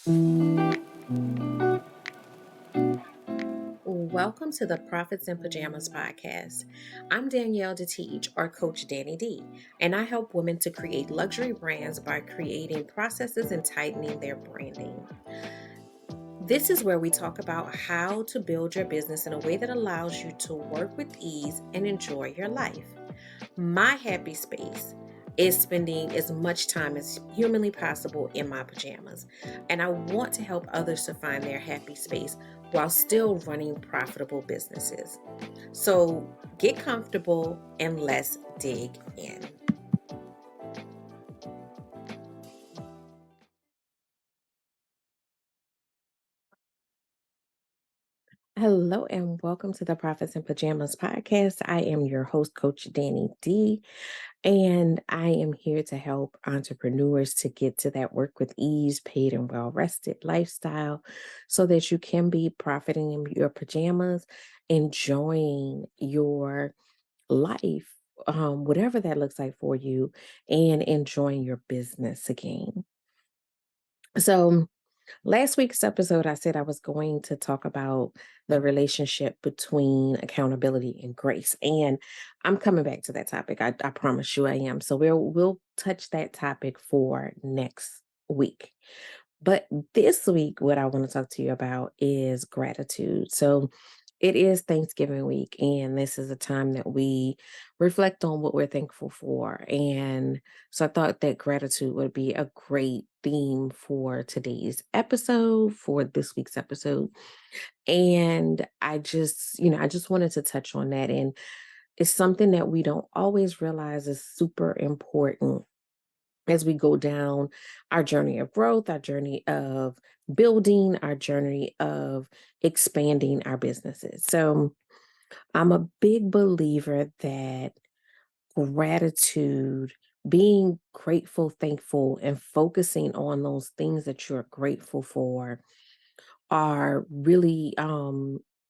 Welcome to the Profits in Pajamas podcast. I'm Danielle D, or Coach Danni D, and I help women to create luxury brands by creating processes and tightening their branding. This is where we talk about how to build your business in a way that allows you to work with ease and enjoy your life. My happy space is spending as much time as humanly possible in my pajamas. And I want to help others to find their happy space while still running profitable businesses. So get comfortable and let's dig in. Hello and welcome to the Profits in Pajamas podcast. I am your host, Coach Danni D. And I am here to help entrepreneurs to get to that work with ease, paid and well rested lifestyle so that you can be profiting in your pajamas, enjoying your life, whatever that looks like for you, and enjoying your business again. So, last week's episode, I said I was going to talk about the relationship between accountability and grace, and I'm coming back to that topic. I promise you, I am. So we'll touch that topic for next week. But this week, what I want to talk to you about is gratitude. So it is Thanksgiving week, and this is a time that we reflect on what we're thankful for. And so I thought that gratitude would be a great theme for today's episode, for this week's episode. And I just wanted to touch on that. And it's something that we don't always realize is super important as we go down our journey of growth, our journey of building, our journey of expanding our businesses. So I'm a big believer that gratitude, being grateful, thankful, and focusing on those things that you're grateful for are really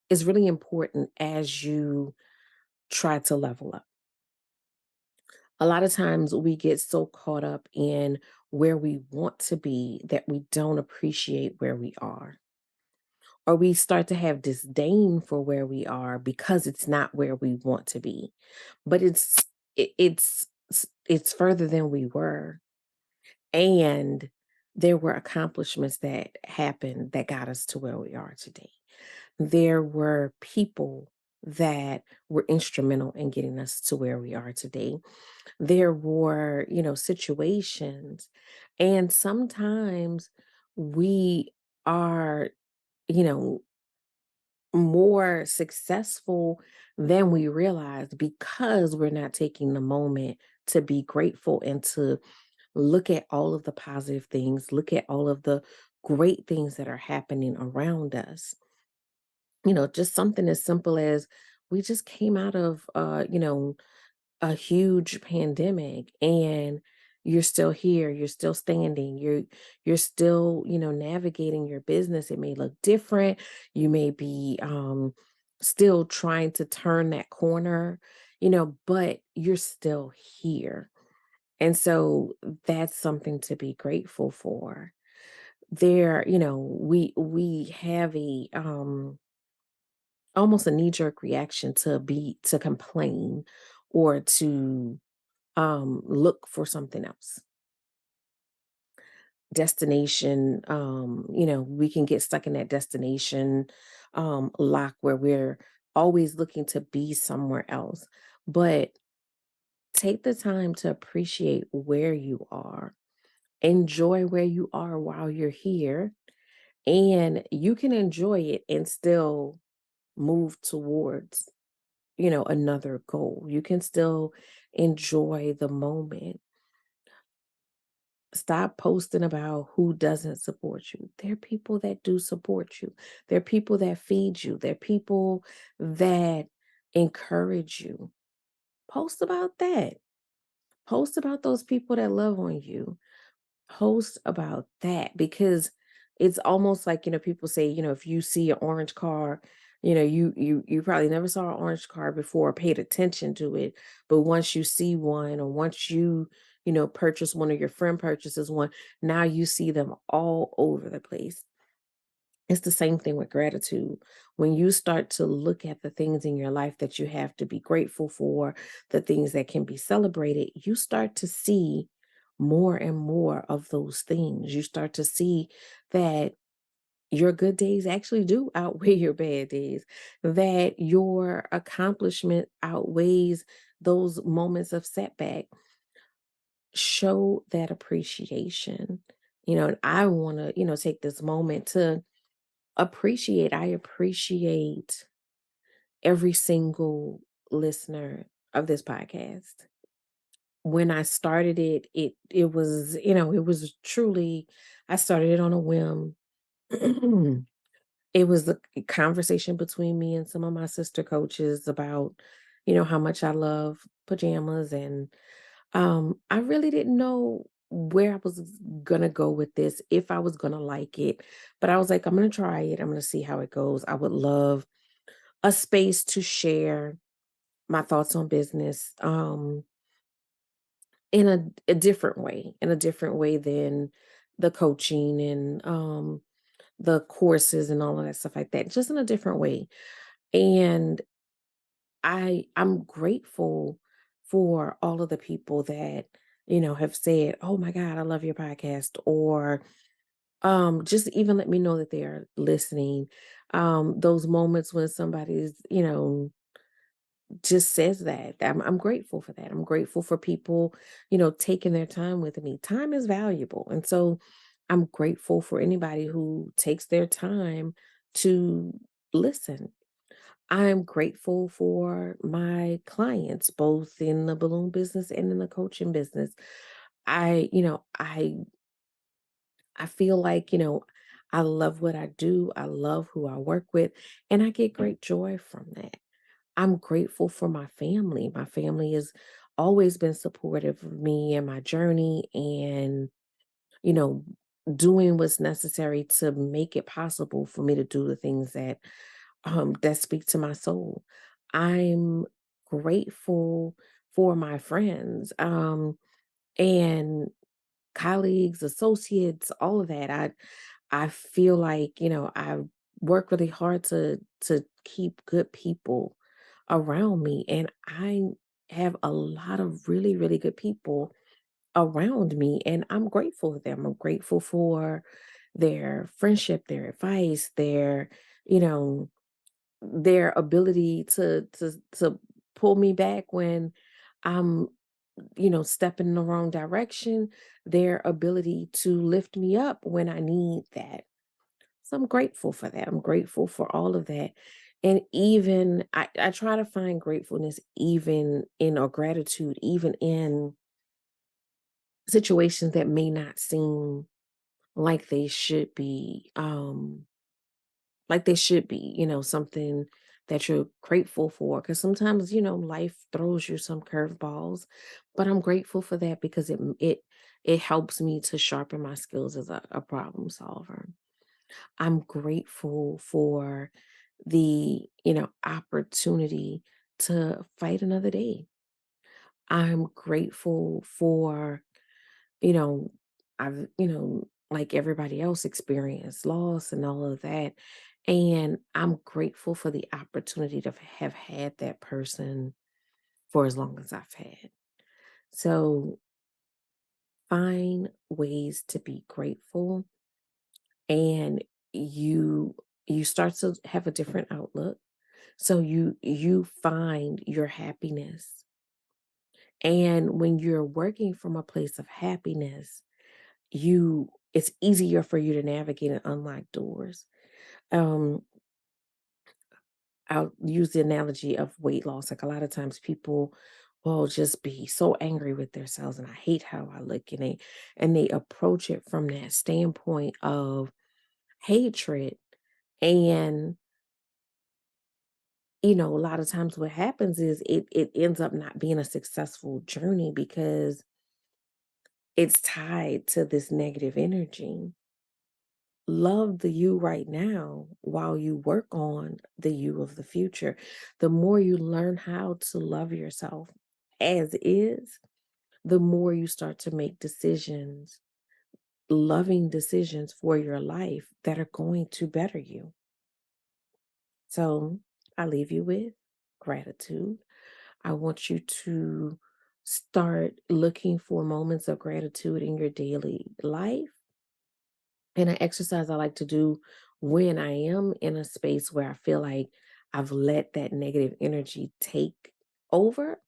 is really important as you try to level up. A lot of times we get so caught up in where we want to be that we don't appreciate where we are. Or we start to have disdain for where we are because it's not where we want to be. But it's further than we were. And there were accomplishments that happened that got us to where we are today. There were people that were instrumental in getting us to where we are today. There were, situations. And sometimes we are, you know, more successful than we realize because we're not taking the moment to be grateful and to look at all of the positive things, look at all of the great things that are happening around us. Just something as simple as we just came out of a huge pandemic, and you're still here, you're still standing, you're still, navigating your business. It may look different. You may be still trying to turn that corner, but you're still here. And so that's something to be grateful for. We have a almost a knee-jerk reaction to complain or to look for something else. Destination, we can get stuck in that destination lock where we're always looking to be somewhere else. But take the time to appreciate where you are. Enjoy where you are while you're here, and you can enjoy it and still move towards, another goal. You can still enjoy the moment. Stop posting about who doesn't support you. There are people that do support you. There are people that feed you. There are people that encourage you. Post about that. Post about those people that love on you. Post about that, because it's almost like, people say, if you see an orange car, You probably never saw an orange car before or paid attention to it, but once you see one or once purchase one or your friend purchases one, now you see them all over the place. It's the same thing with gratitude. When you start to look at the things in your life that you have to be grateful for, the things that can be celebrated, you start to see more and more of those things. You start to see that your good days actually do outweigh your bad days, that your accomplishment outweighs those moments of setback. Show that appreciation. And I want to, take this moment to I appreciate every single listener of this podcast. When I started it, it was, it was truly I started it on a whim. It was a conversation between me and some of my sister coaches about, how much I love pajamas. And I really didn't know where I was gonna go with this, if I was gonna like it. But I was like, I'm gonna try it. I'm gonna see how it goes. I would love a space to share my thoughts on business in a different way than the coaching and the courses and all of that stuff like that, just in a different way. And I'm grateful for all of the people that, have said, "Oh my God, I love your podcast," or just even let me know that they are listening. Those moments when somebody's, just says that. I'm grateful for that. I'm grateful for people, taking their time with me. Time is valuable. And so I'm grateful for anybody who takes their time to listen. I'm grateful for my clients, both in the balloon business and in the coaching business. I feel like, I love what I do. I love who I work with, and I get great joy from that. I'm grateful for my family. My family has always been supportive of me and my journey and, you know, doing what's necessary to make it possible for me to do the things that speak to my soul. I'm grateful for my friends and colleagues, associates, all of that. I feel like, I work really hard to keep good people around me, and I have a lot of really, really good people around me, and I'm grateful for them. I'm grateful for their friendship, their advice, you know, their ability to pull me back when I'm, stepping in the wrong direction, their ability to lift me up when I need that. So I'm grateful for that. I'm grateful for all of that. And even I try to find gratefulness even in or gratitude, even in situations that may not seem like they should be, something that you're grateful for. Cause sometimes, life throws you some curveballs, but I'm grateful for that because it helps me to sharpen my skills as a problem solver. I'm grateful for the, opportunity to fight another day. I'm grateful for, you know, I've, like everybody else experienced loss and all of that. And I'm grateful for the opportunity to have had that person for as long as I've had. So find ways to be grateful, and you you start to have a different outlook. So you find your happiness. And when you're working from a place of happiness, it's easier for you to navigate and unlock doors. Um, I'll use the analogy of weight loss. Like a lot of times people will just be so angry with themselves and I hate how I look, and they approach it from that standpoint of hatred. And a lot of times what happens is it ends up not being a successful journey because it's tied to this negative energy. love the you right now while you work on the you of the future. The more you learn how to love yourself as is, the more you start to make decisions, loving decisions for your life that are going to better you. So I leave you with gratitude. I want you to start looking for moments of gratitude in your daily life. And an exercise I like to do when I am in a space where I feel like I've let that negative energy take over,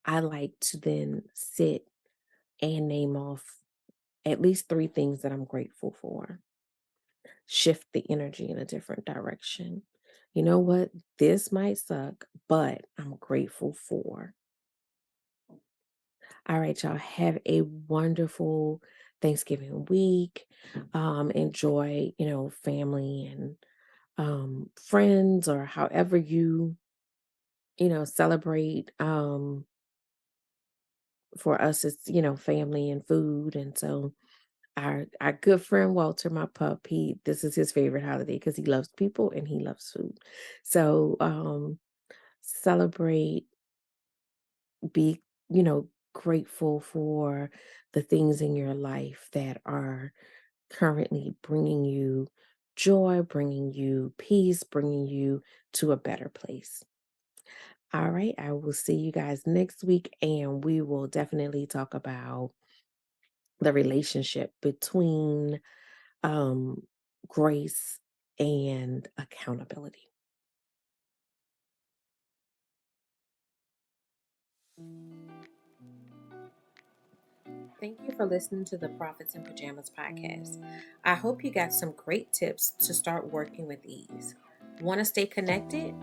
I like to then sit and name off at least three things that I'm grateful for. Shift the energy in a different direction. You know what? This might suck, but I'm grateful for. All right, y'all. Have a wonderful Thanksgiving week. Enjoy, family and friends or however you, celebrate. For us, it's, family and food. And so our good friend Walter, my pup, this is his favorite holiday because he loves people and he loves food. So celebrate, be, grateful for the things in your life that are currently bringing you joy, bringing you peace, bringing you to a better place. All right, I will see you guys next week, and we will definitely talk about the relationship between um, grace and accountability. Thank you for listening to the Prophets in Pajamas podcast. I hope you got some great tips to start working with ease. Want to stay connected?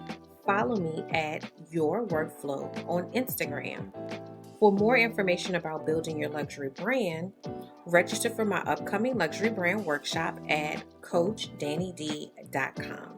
Follow me at Your Workflow on Instagram. For more information about building your luxury brand, register for my upcoming luxury brand workshop at CoachDanniD.com.